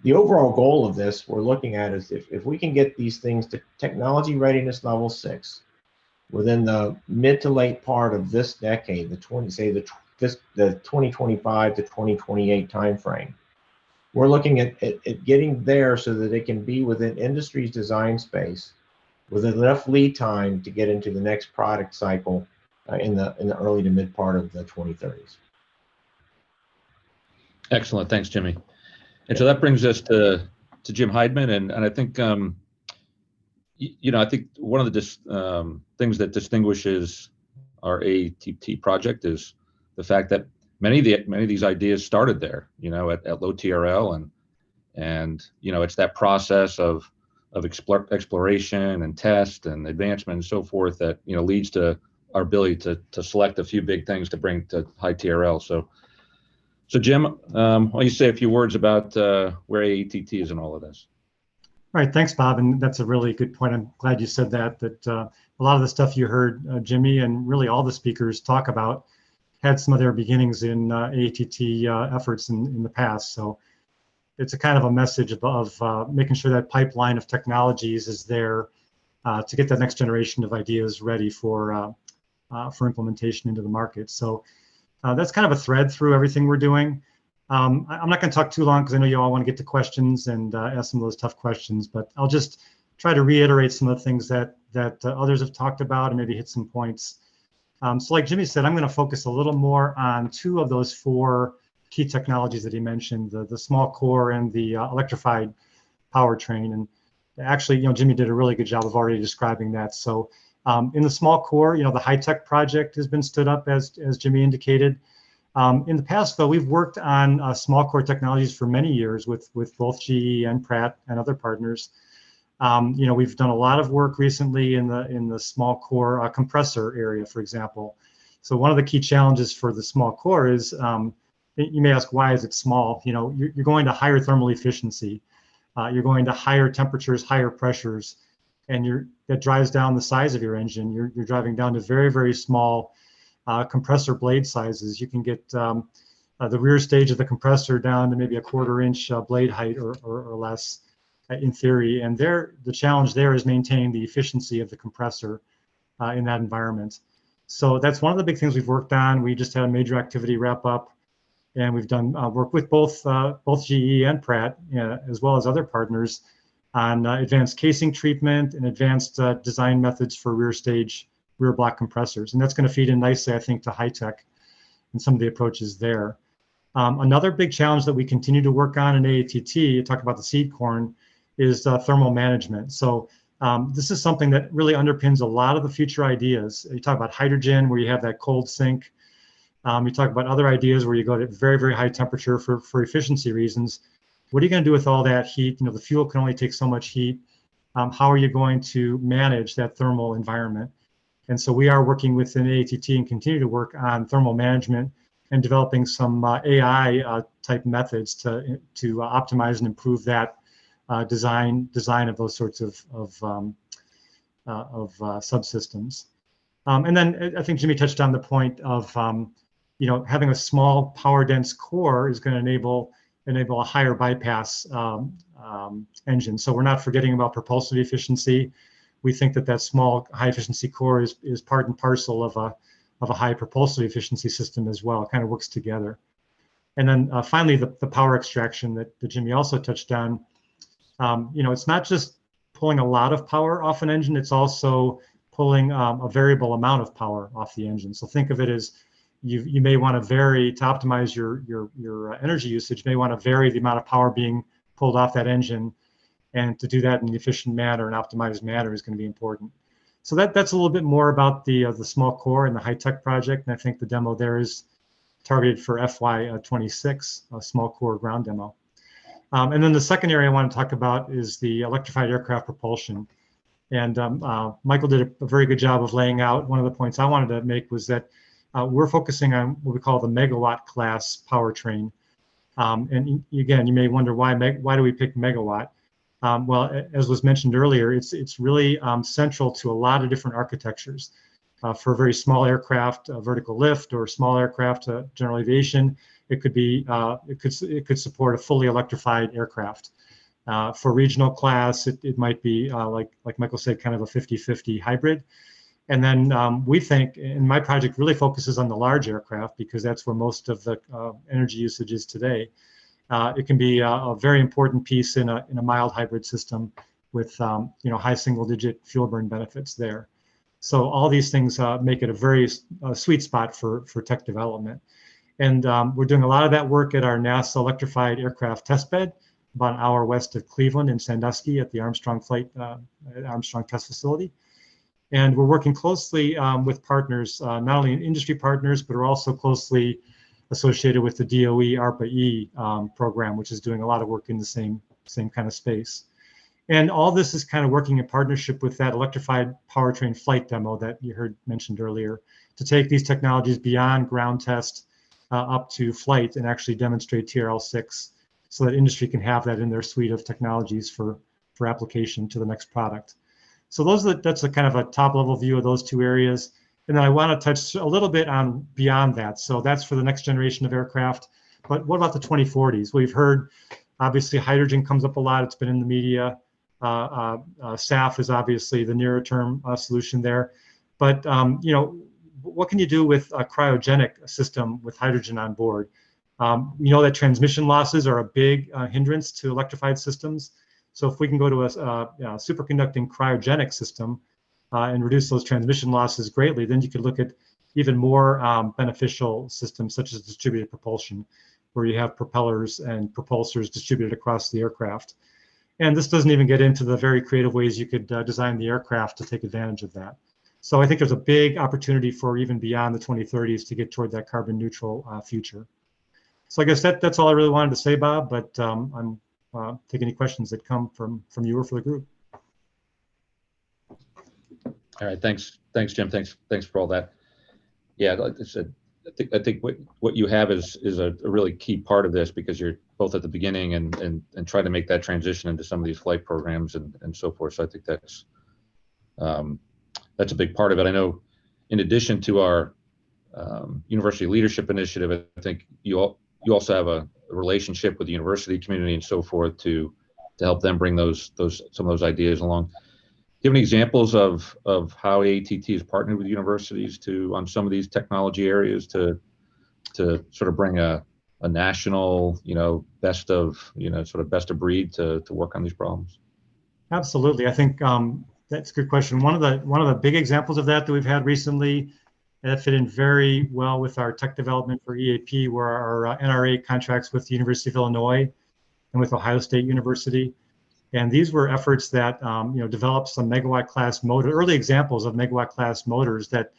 The overall goal of this we're looking at is if we can get these things to technology readiness level 6 within the mid to late part of this decade, the 2025 to 2028 timeframe, we're looking at getting there so that it can be within industry's design space with enough lead time to get into the next product cycle in the early to mid part of the 2030s. Excellent, thanks, Jimmy. And so that brings us to Jim Heidman, and I think I think one of the things that distinguishes our ATT project is the fact that many of these ideas started there, at low TRL, and it's that process of exploration and test and advancement and so forth that leads to our ability to select a few big things to bring to high TRL. So Jim, why don't you say a few words about where ATT is in all of this? Right, thanks, Bob, and that's a really good point. I'm glad you said that a lot of the stuff you heard Jimmy and really all the speakers talk about had some of their beginnings in ATT efforts in the past. So it's a kind of a message of making sure that pipeline of technologies is there to get that next generation of ideas ready for implementation into the market. So that's kind of a thread through everything we're doing. I'm not going to talk too long because I know you all want to get to questions and ask some of those tough questions, but I'll just try to reiterate some of the things that others have talked about and maybe hit some points. So like Jimmy said, I'm going to focus a little more on 2 of those 4 key technologies that he mentioned, the small core and the electrified powertrain. And actually, Jimmy did a really good job of already describing that. So in the small core, the high-tech project has been stood up, as Jimmy indicated. In the past, though, we've worked on small core technologies for many years with both GE and Pratt and other partners. We've done a lot of work recently in the small core compressor area, for example. So one of the key challenges for the small core is, you may ask, why is it small? You're going to higher thermal efficiency. You're going to higher temperatures, higher pressures, and that drives down the size of your engine. You're driving down to very, very small compressor blade sizes. You can get the rear stage of the compressor down to maybe a 1/4 inch blade height or less in theory. And the challenge there is maintaining the efficiency of the compressor in that environment. So that's one of the big things we've worked on. We just had a major activity wrap up, and we've done work with both GE and Pratt, as well as other partners, on advanced casing treatment and advanced design methods for rear block compressors. And that's going to feed in nicely, I think, to high tech and some of the approaches there. Another big challenge that we continue to work on in ATT, you talk about the seed corn, is thermal management. So this is something that really underpins a lot of the future ideas. You talk about hydrogen, where you have that cold sink. You talk about other ideas where you go to very, very high temperature for efficiency reasons. What are you going to do with all that heat? The fuel can only take so much heat. How are you going to manage that thermal environment? And so we are working within ATT and continue to work on thermal management and developing some AI type methods to optimize and improve that design of those sorts of subsystems. And then I think Jimmy touched on the point of having a small power dense core is going to enable a higher bypass engine. So we're not forgetting about propulsive efficiency. We think that small high efficiency core is part and parcel of a high propulsive efficiency system as well. It kind of works together. And then finally, the power extraction that Jimmy also touched on. It's not just pulling a lot of power off an engine, it's also pulling a variable amount of power off the engine. So think of it as you may want to vary to optimize your energy usage, you may want to vary the amount of power being pulled off that engine. And to do that in an efficient manner and optimized manner is going to be important. So that's a little bit more about the small core and the high-tech project. And I think the demo there is targeted for FY26, a small core ground demo. And then the second area I want to talk about is the electrified aircraft propulsion. And Michael did a very good job of laying out. One of the points I wanted to make was that we're focusing on what we call the megawatt class powertrain. And again, you may wonder why do we pick megawatt? Well, as was mentioned earlier, it's really central to a lot of different architectures. For very small aircraft, vertical lift, or small aircraft, general aviation, it could support a fully electrified aircraft. For regional class, it might be like Michael said, kind of a 50-50 hybrid. And then we think, and my project really focuses on the large aircraft because that's where most of the energy usage is today. It can be a very important piece in a mild hybrid system with high single-digit fuel burn benefits there. So all these things make it a very sweet spot for tech development. And we're doing a lot of that work at our NASA electrified aircraft testbed, about an hour west of Cleveland in Sandusky at the Armstrong Test Facility. And we're working closely with partners, not only industry partners, but we're also closely associated with the DOE ARPA-E program, which is doing a lot of work in the same kind of space. And all this is kind of working in partnership with that electrified powertrain flight demo that you heard mentioned earlier, to take these technologies beyond ground test up to flight and actually demonstrate TRL6 so that industry can have that in their suite of technologies for application to the next product. So that's a kind of a top level view of those two areas. And then I want to touch a little bit on beyond that. So that's for the next generation of aircraft. But what about the 2040s? We've heard, obviously, hydrogen comes up a lot. It's been in the media. SAF is obviously the nearer term solution there. But, what can you do with a cryogenic system with hydrogen on board? That transmission losses are a big hindrance to electrified systems. So if we can go to a superconducting cryogenic system and reduce those transmission losses greatly, then you could look at even more beneficial systems such as distributed propulsion, where you have propellers and propulsors distributed across the aircraft. And this doesn't even get into the very creative ways you could design the aircraft to take advantage of that. So I think there's a big opportunity for even beyond the 2030s to get toward that carbon neutral future. So I guess that's all I really wanted to say, Bob, but I'm take any questions that come from you or for the group. All right, thanks, Jim. Thanks for all that. Yeah, like I said, I think what you have is a really key part of this, because you're both at the beginning and try to make that transition into some of these flight programs and so forth. So I think that's a big part of it. I know, in addition to our university leadership initiative, I think you also have a relationship with the university community and so forth to help them bring some of those ideas along. Do you have any examples of how ATT has partnered with universities on some of these technology areas to sort of bring a national, best of breed to work on these problems? Absolutely. I think that's a good question. One of the big examples of that we've had recently that fit in very well with our tech development for EAP were our NRA contracts with the University of Illinois and with Ohio State University. And these were efforts that developed some megawatt class motor, early examples of megawatt class motors that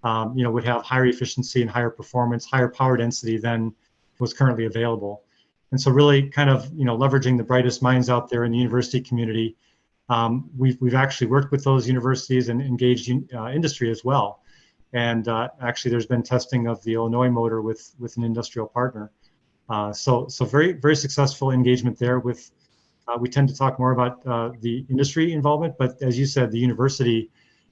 would have higher efficiency and higher performance, higher power density than was currently available. And so really kind of leveraging the brightest minds out there in the university community, we've actually worked with those universities and engaged industry as well. And actually, there's been testing of the Illinois motor with an industrial partner. So very, very successful engagement there. We tend to talk more about the industry involvement, but as you said, the university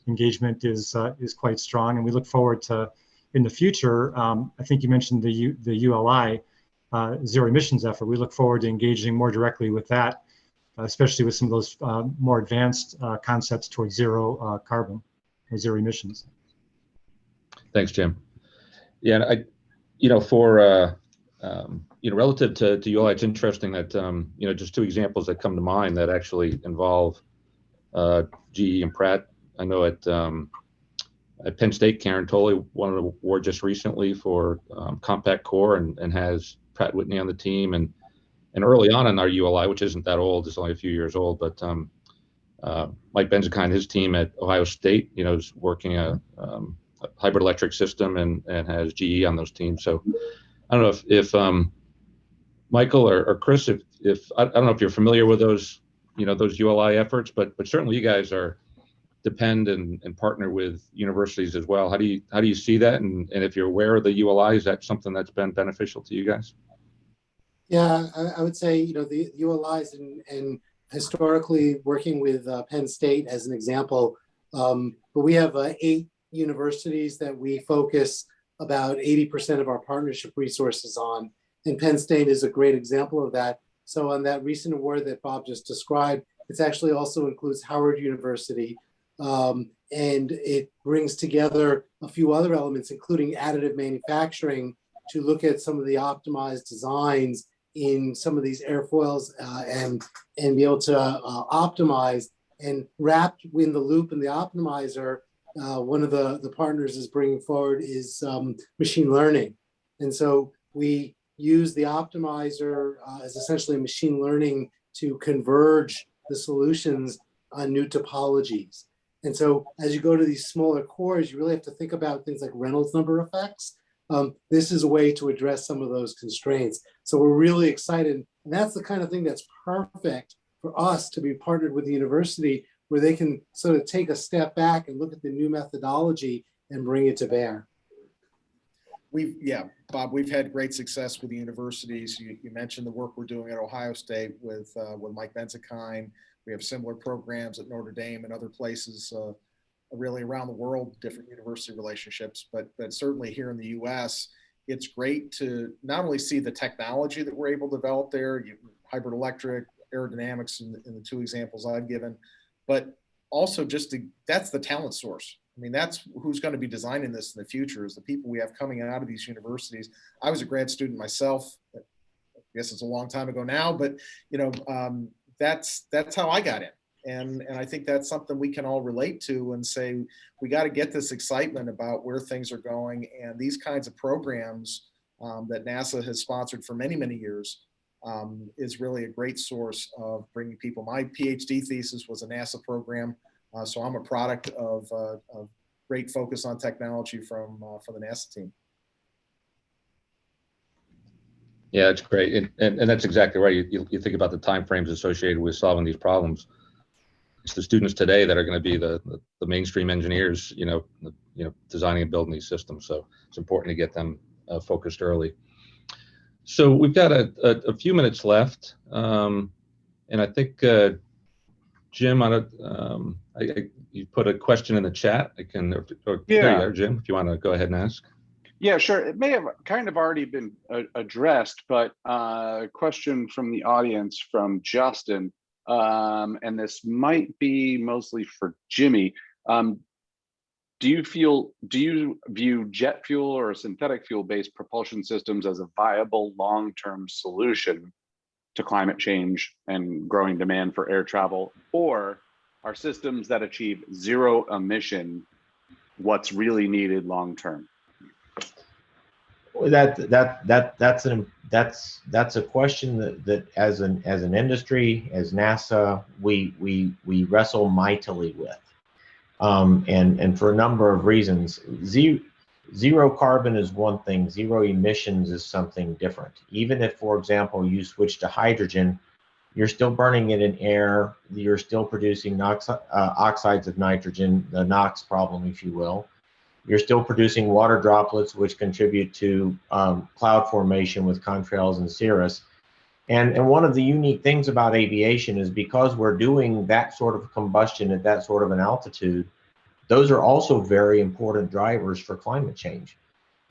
engagement is quite strong, and we look forward to in the future, I think you mentioned the ULI, zero emissions effort. We look forward to engaging more directly with that, especially with some of those more advanced concepts towards zero carbon or zero emissions. Thanks, Jim. Yeah, for relative to ULI, it's interesting that just two examples that come to mind that actually involve GE and Pratt. I know at Penn State, Karen Tolley won an award just recently for compact core and has Pratt Whitney on the team. And early on in our ULI, which isn't that old, it's only a few years old, but Mike Benzikind, his team at Ohio State, is working a hybrid electric system and has GE on those teams. So I don't know if Michael or Chris, if I don't know if you're familiar with those, those ULI efforts, but certainly you guys depend and partner with universities as well. How do you see that? And if you're aware of the ULI, is that something that's been beneficial to you guys? Yeah, I would say, the ULIs and historically working with Penn State as an example, but we have 8 universities that we focus about 80% of our partnership resources on. And Penn State is a great example of that. So on that recent award that Bob just described, it actually also includes Howard University. And it brings together a few other elements, including additive manufacturing, to look at some of the optimized designs in some of these airfoils and be able to optimize. And wrapped in the loop in the optimizer, one of the partners is bringing forward is machine learning. And so we use the optimizer as essentially machine learning to converge the solutions on new topologies. And so as you go to these smaller cores, you really have to think about things like Reynolds number effects. This is a way to address some of those constraints. So we're really excited. And that's the kind of thing that's perfect for us to be partnered with the university, where they can sort of take a step back and look at the new methodology and bring it to bear. Bob, we've had great success with the universities. You mentioned the work we're doing at Ohio State with Mike Benzikind. We have similar programs at Notre Dame and other places, really around the world, different university relationships. But certainly here in the U.S., it's great to not only see the technology that we're able to develop there, hybrid electric, aerodynamics in the 2 examples I've given, but also that's the talent source. I mean, that's who's going to be designing this in the future, is the people we have coming out of these universities. I was a grad student myself. I guess it's a long time ago now, but that's how I got in. And I think that's something we can all relate to and say, we got to get this excitement about where things are going. And these kinds of programs that NASA has sponsored for many, many years is really a great source of bringing people. My PhD thesis was a NASA program. So I'm a product of great focus on technology from the NASA team. Yeah, that's great. And that's exactly right. You think about the timeframes associated with solving these problems. It's the students today that are going to be the mainstream engineers, designing and building these systems. So it's important to get them focused early. So we've got a few minutes left, and I think Jim, you put a question in the chat. There you go, Jim, if you want to go ahead and ask. Yeah, sure. It may have kind of already been addressed, but a question from the audience from Justin, and this might be mostly for Jimmy. Do you view jet fuel or synthetic fuel-based propulsion systems as a viable long-term solution to climate change and growing demand for air travel, or are systems that achieve zero emission what's really needed long-term? That's a question that as an industry, as NASA, we wrestle mightily with, and for a number of reasons. Zero carbon is one thing. Zero emissions is something different. Even if, for example, you switch to hydrogen, you're still burning it in air. You're still producing oxides of nitrogen, the NOx problem, if you will. You're still producing water droplets, which contribute to cloud formation with contrails and cirrus. And one of the unique things about aviation is because we're doing that sort of combustion at that sort of an altitude, those are also very important drivers for climate change.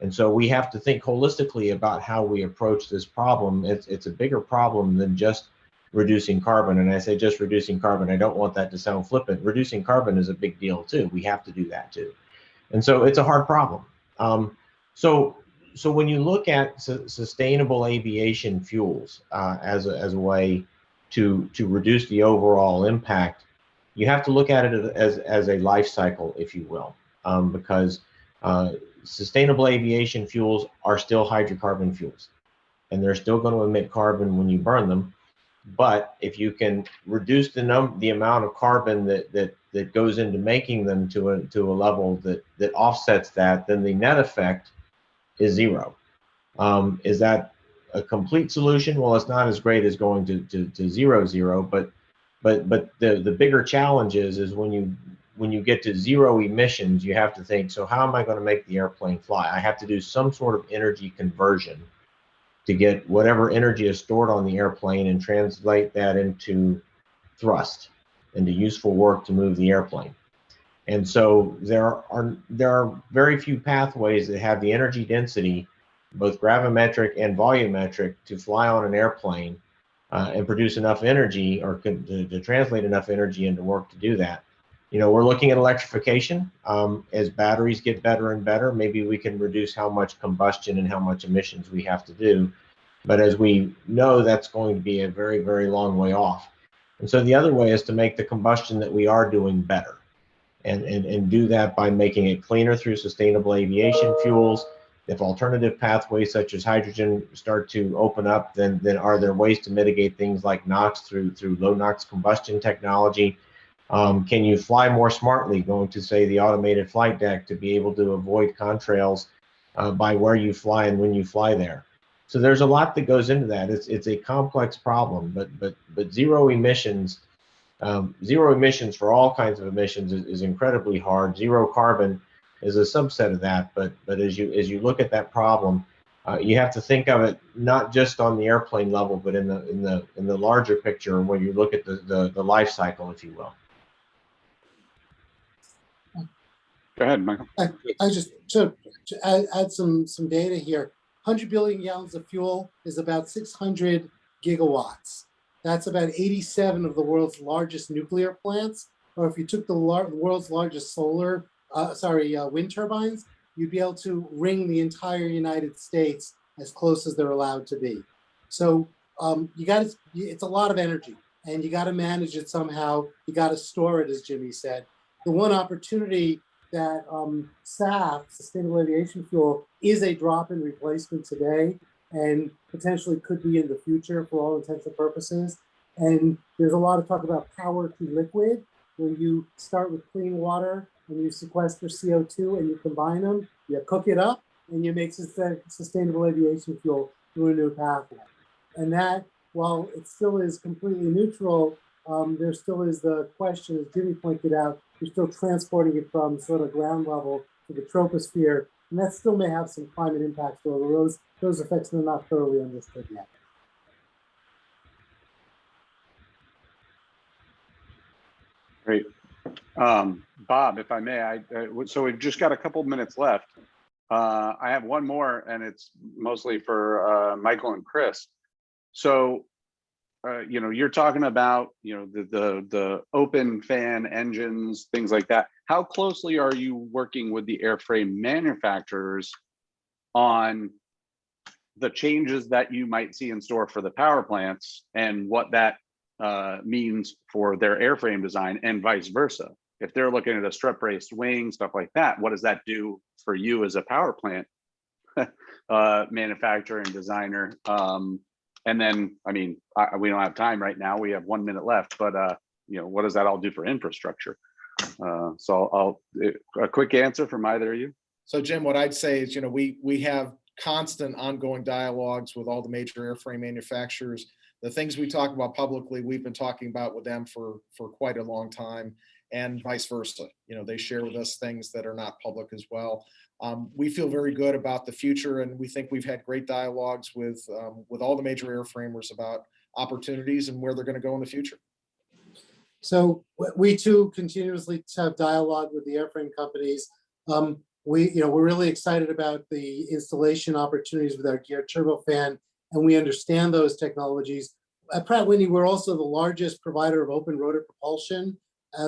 And so we have to think holistically about how we approach this problem. It's a bigger problem than just reducing carbon. And I say just reducing carbon, I don't want that to sound flippant. Reducing carbon is a big deal too. We have to do that too. And so it's a hard problem. So when you look at sustainable aviation fuels as a way to reduce the overall impact, you have to look at it as a life cycle, if you will, because sustainable aviation fuels are still hydrocarbon fuels, and they're still going to emit carbon when you burn them. But if you can reduce the amount of carbon that goes into making them to a level that offsets that, then the net effect is zero. Is that a complete solution? Well, it's not as great as going to zero, but the bigger challenge is when you get to zero emissions, you have to think, so how am I going to make the airplane fly? I have to do some sort of energy conversion to get whatever energy is stored on the airplane and translate that into thrust, into useful work to move the airplane. And so there are very few pathways that have the energy density, both gravimetric and volumetric, to fly on an airplane and produce enough energy, or to translate enough energy into work to do that. You know, we're looking at electrification. As batteries get better and better, maybe we can reduce how much combustion and how much emissions we have to do. But as we know, that's going to be a very, very long way off. And so the other way is to make the combustion that we are doing better, and do that by making it cleaner through sustainable aviation fuels. If alternative pathways such as hydrogen start to open up, then are there ways to mitigate things like NOx through low NOx combustion technology? Can you fly more smartly, going to, say, the automated flight deck, to be able to avoid contrails by where you fly and when you fly there? So there's a lot that goes into that. It's a complex problem, but zero emissions for all kinds of emissions is incredibly hard. Zero carbon is a subset of that, but as you look at that problem, you have to think of it not just on the airplane level, but in the larger picture, when you look at the life cycle, if you will. Go ahead, Michael. I just to add some data here. 100 billion gallons of fuel is about 600 gigawatts. That's about 87 of the world's largest nuclear plants. Or if you took the world's largest wind turbines, you'd be able to ring the entire United States as close as they're allowed to be. So it's a lot of energy, and you got to manage it somehow. You got to store it, as Jimmy said. The one opportunity that SAF, sustainable aviation fuel, is a drop-in replacement today, and potentially could be in the future for all intents and purposes. And there's a lot of talk about power to liquid, where you start with clean water and you sequester CO2 and you combine them, you cook it up, and you make sustainable aviation fuel through a new pathway. And that, while it still is completely neutral, there still is the question, as Jimmy pointed out, you're still transporting it from sort of ground level to the troposphere, and that still may have some climate impacts, although those effects are not thoroughly understood yet. Great. Bob, if I may, so we've just got a couple minutes left. I have one more, and it's mostly for Michael and Chris. So, you're talking about, the open fan engines, things like that. How closely are you working with the airframe manufacturers on the changes that you might see in store for the power plants, and what that means for their airframe design, and vice versa? If they're looking at a strut braced wing, stuff like that, what does that do for you as a power plant manufacturer and designer? And then, we don't have time right now. We have 1 minute left, but what does that all do for infrastructure? So a quick answer from either of you. So Jim, what I'd say is, we have constant ongoing dialogues with all the major airframe manufacturers. The things we talk about publicly, we've been talking about with them for quite a long time, and vice versa. They share with us things that are not public as well. We feel very good about the future, and we think we've had great dialogues with all the major airframers about opportunities and where they're going to go in the future. So we too continuously have dialogue with the airframe companies. we're really excited about the installation opportunities with our geared turbofan, and we understand those technologies. At Pratt Whitney, we're also the largest provider of open rotor propulsion.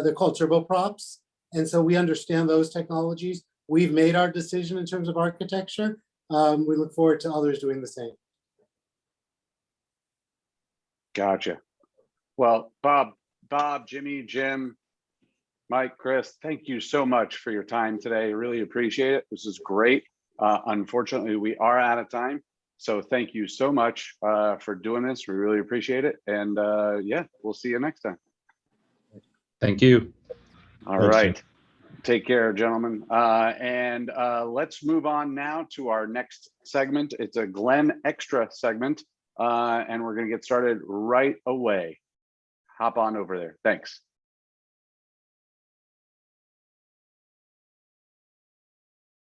They're called turboprops. And so we understand those technologies. We've made our decision in terms of architecture. We look forward to others doing the same. Gotcha. Well, Bob, Jimmy, Jim, Mike, Chris, thank you so much for your time today. Really appreciate it. This is great. Unfortunately, we are out of time. So thank you so much for doing this. We really appreciate it. And yeah, we'll see you next time. Thank you. All Thanks, right. Jim. Take care, gentlemen. And let's move on now to our next segment. It's a Glenn Extra segment, and we're going to get started right away. Hop on over there. Thanks.